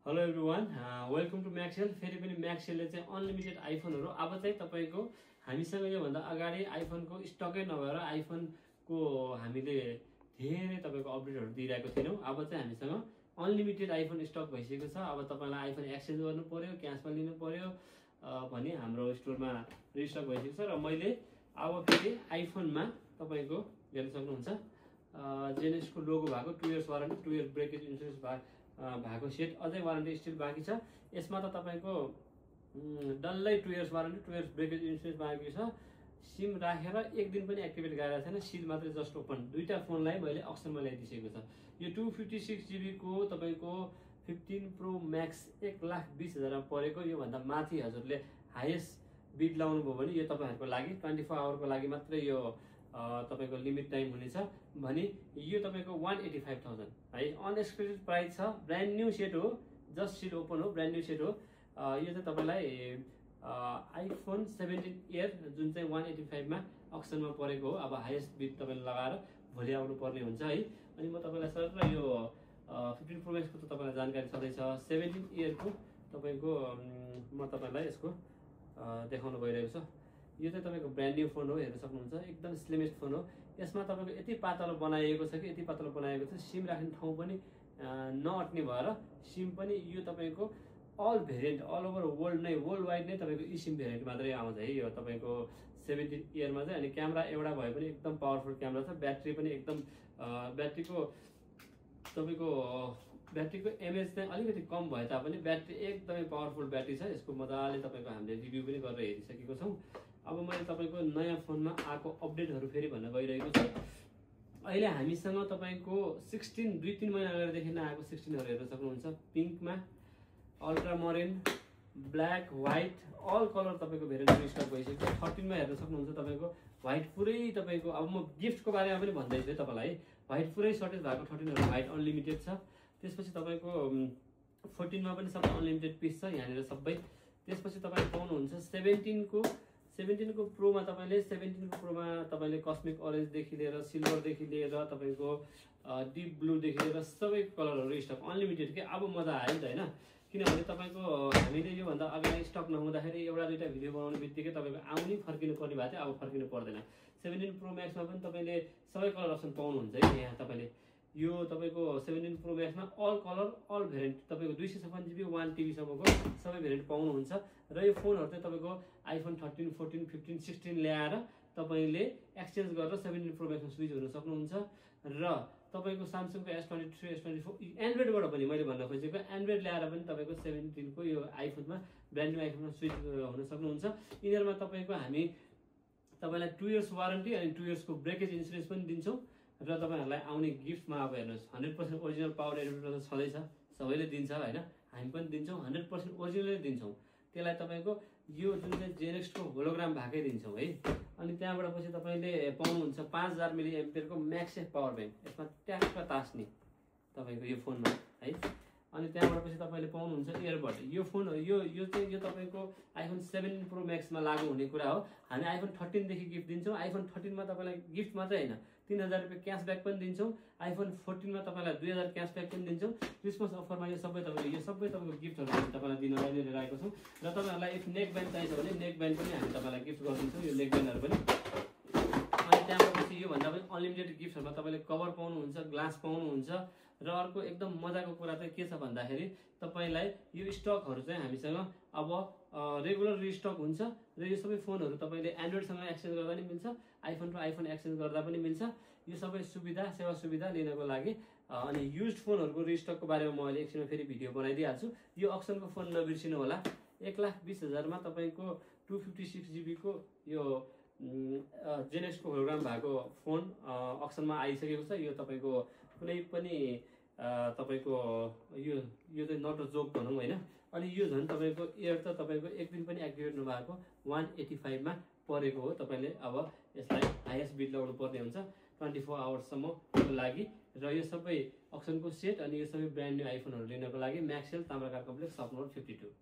Hello everyone, welcome to Maxell. फेरि पनि म्याक्सेलले चाहिँ अनलिमिटेड आइफोनहरू अब चाहिँ तपाईँको हामीसँग योभन्दा अगाडि आइफोनको स्टकै नभएर आइफोनको हामीले धेरै तपाईँको अपडेटहरू दिइरहेको थिएनौँ। अब चाहिँ हामीसँग अनलिमिटेड आइफोन स्टक भइसकेको छ। अब तपाईँलाई आइफोन एक्सचेन्ज गर्नु पर्यो, क्यासमा लिनु पर्यो भने हाम्रो स्टोरमा रिस्टक भइसकेको छ। र मैले अब फेरि आइफोनमा तपाईँको हेर्न सक्नुहुन्छ जेनेसको लोगो भएको 2 years warranty, 2 years breakage insurance भएको सेट अझै वारेन्टी स्टिल बाँकी छ। यसमा त तपाईँको डल्लै 2 years warranty, 2 years breakage insurance बाँकी छ। सिम राखेर एक दिन पनि एक्टिभेट गरेको छैन, सिल मात्रै जस्ट ओपन। दुईवटा फोनलाई मैले अक्सनमा ल्याइदिइसकेको छ। यो 256 जिबीको तपाईँको 15 प्रो म्याक्स 1,20,000मा परेको। योभन्दा माथि हजुरले हाइएस्ट बिड लाउनु भयो भने यो तपाईँहरूको लागि 24 आवरको लागि मात्रै यो तपाईँको लिमिट टाइम हुनेछ भने यो तपाईँको 185,000 है, अनएक्सपेक्टेड प्राइस छ। ब्रान्ड न्यू सेट हो, जस्ट सिल ओपन हो, ब्रान्ड न्यू सेट हो। यो चाहिँ तपाईँलाई आइफोन 17 इयर जुन चाहिँ 185 मा अक्सनमा परेको हो। अब हाइएस्ट बिड तपाईँले लगाएर भोलि आउनु पर्ने हुन्छ है। अनि म तपाईँलाई सर र यो 15 प्रो म्याक्सको त तपाईँलाई जानकारी छँदैछ। 17 इयरको तपाईँको म तपाईँलाई यसको देखाउनु गइरहेको छ। यो चाहिँ तपाईँको ब्रान्ड न्यू फोन हो, हेर्न सक्नुहुन्छ, एकदम स्लिमेस्ट फोन हो। यसमा तपाईँको यति पातलो बनाइएको छ कि यति पातलो बनाएको छ, सिम राख्ने ठाउँ पनि नअट्ने भएर सिम पनि यो तपाईँको all variant all over world नै, वर्ल्ड वाइड नै तपाईँको ई सिम भेरिएन्ट मात्रै आउँछ है यो तपाईँको 17 इयरमा चाहिँ। अनि क्यामेरा एउटा भए पनि एकदम पावरफुल क्यामेरा छ। ब्याट्री पनि एकदम ब्याट्रीको एमएच चाहिँ अलिकति कम भए तापनि ब्याट्री एकदमै पावरफुल ब्याट्री छ। यसको मजाले तपाईँको हामीले रिभ्यू पनि गरेर हेरिसकेको छौँ। अब मैले तपाईँको नयाँ फोनमा आएको अपडेटहरू फेरि भन्न गइरहेको छु। अहिले हामीसँग तपाईँको 16 2-3 महिना अगाडिदेखि नै आएको 16हरू हेर्न सक्नुहुन्छ। पिङ्कमा, ultramarine, black, white, all colour तपाईँको भेरिएन्ट स्टक भइसक्यो। 13मा हेर्न सक्नुहुन्छ तपाईँको व्हाइट पुरै तपाईँको, अब म गिफ्टको बारेमा पनि भन्दैछु है तपाईँलाई। व्हाइट पुरै सर्टेज भएको 13हरू व्हाइट अनलिमिटेड छ। त्यसपछि तपाईँको 14मा पनि सबै अनलिमिटेड पिस छ यहाँनिर सबै। त्यसपछि तपाईँले पाउनुहुन्छ 17को प्रोमा तपाईँले 17को प्रोमा तपाईँले कस्मिक अरेन्जदेखि लिएर सिल्भरदेखि लिएर तपाईँको डिप ब्लूदेखि लिएर सबै कलरहरू स्टक अनलिमिटेड के। अब मजा आयो नि त होइन, किनभने तपाईँको हामीले योभन्दा अगाडि स्टक नहुँदाखेरि एउटा दुईवटा भिडियो बनाउने बित्तिकै तपाईँको आउनै फर्किनु पर्ने भएको थियो, अब फर्किनु पर्दैन। 17 प्रो म्याक्समा पनि तपाईँले सबै कलर अप्सन पाउनुहुन्छ है यहाँ। तपाईँले यो तपाईँको 17 प्रो म्याक्समा अल कलर अल भेरिएन्ट तपाईँको 256 जिबी 1 टिबीसम्मको सबै भेरिएन्ट पाउनुहुन्छ। र यो फोनहरू चाहिँ तपाईँको आइफोन 13, 14, 15, 16 ल्याएर तपाईँले एक्सचेन्ज गरेर 17 प्रो म्याक्समा स्विच हुन सक्नुहुन्छ। र तपाईँको स्यामसङको S23, S24 एन्ड्रोइडबाट पनि मैले भन्न खोजेको एन्ड्रोइड ल्याएर पनि तपाईँको 17को यो आइफोनमा ब्रान्ड न्यू आइफोनमा स्विच हुन सक्नुहुन्छ। यिनीहरूमा तपाईँलाई 2 इयर्स वारेन्टी अनि 2 इयर्सको ब्रेकेज इन्सुरेन्स पनि दिन्छौँ। र तपाईँहरूलाई आउने गिफ्टमा अब हेर्नुहोस् 100% ओरिजिनल पावर एडिटर त छँदैछ, सबैले दिन्छ होइन, हामी पनि दिन्छौँ, 100% ओरिजिनलै दिन्छौँ। त्यसलाई तपाईँको यो जुन चाहिँ जेनेक्सको होलोग्राम भएकै दिन्छौँ है। अनि त्यहाँबाट पछि तपाईँले पाउनुहुन्छ 5000 मिली एम्पियरको म्याक्सेफ पावर ब्याङ्क, यसमा ट्याक्क तास्ने तपाईँको यो फोनमा है। अनि त्यहाँबाट पछि तपाईँले पाउनुहुन्छ इयरबड। यो फोन यो चाहिँ यो तपाईँको आइफोन 7 प्रो म्याक्समा लागु हुने कुरा हो। हामी आइफोन 13देखि गिफ्ट दिन्छौँ। आइफोन 13मा तपाईँलाई गिफ्ट मात्रै होइन, 3000 रुपियाँ क्यासब्याक पनि दिन्छौँ। आइफोन 14मा तपाईँलाई 2000 क्यासब्याक पनि दिन्छौँ। क्रिसमस अफरमा यो सबै तपाईँको गिफ्टहरू हामी तपाईँलाई दिन लिइरहेको छौँ। र तपाईँहरूलाई इफ नेक ब्यान्ड चाहिन्छ भने नेक ब्यान्ड पनि हामी तपाईँलाई गिफ्ट गरिदिन्छौँ, यो नेक ब्यान्डहरू पनि। अनि त्यहाँबाट पछि योभन्दा पनि अनलिमिटेड गिफ्टहरूमा तपाईँले कभर पाउनुहुन्छ, ग्लास पाउनुहुन्छ। र अर्को एकदम मजाको कुरा चाहिँ के छ भन्दाखेरि तपाईँलाई यो स्टकहरू चाहिँ हामीसँग अब रेगुलर रिस्टक हुन्छ। र यो सबै फोनहरू तपाईँले एन्ड्रोइडसँग एक्सचेन्ज गर्दा पनि मिल्छ, आइफोन र आइफोन एक्सचेन्ज गर्दा पनि मिल्छ। यो सबै सेवा सुविधा लिनको लागि अनि युज्ड फोनहरूको रिस्टकको बारेमा म अहिले एकछिनमा फेरि भिडियो बनाइदिइहाल्छु। यो अक्सनको फोन नबिर्सिनु होला। 1,20,000मा तपाईँको 256 जिबीको यो जेनेक्सको होलोग्राम भएको फोन अक्सनमा आइसकेको छ। यो तपाईँको कुनै पनि तपाईँको यो चाहिँ नट अ जोक भनौँ होइन। अनि यो झन् तपाईँको एयर त तपाईँको एक दिन पनि एक्टिभेट नभएको 185 मा परेको हो। तपाईँले अब यसलाई हाइएस्ट बिड लगाउनु पर्ने हुन्छ 24 आवर्ससम्मको लागि। र यो सबै अक्सनको सेट अनि यो सबै ब्रान्ड न्यू आइफोनहरू लिनको लागि म्याक्सेल ताम्राकार कम्प्लेक्स सप नम्बर 52।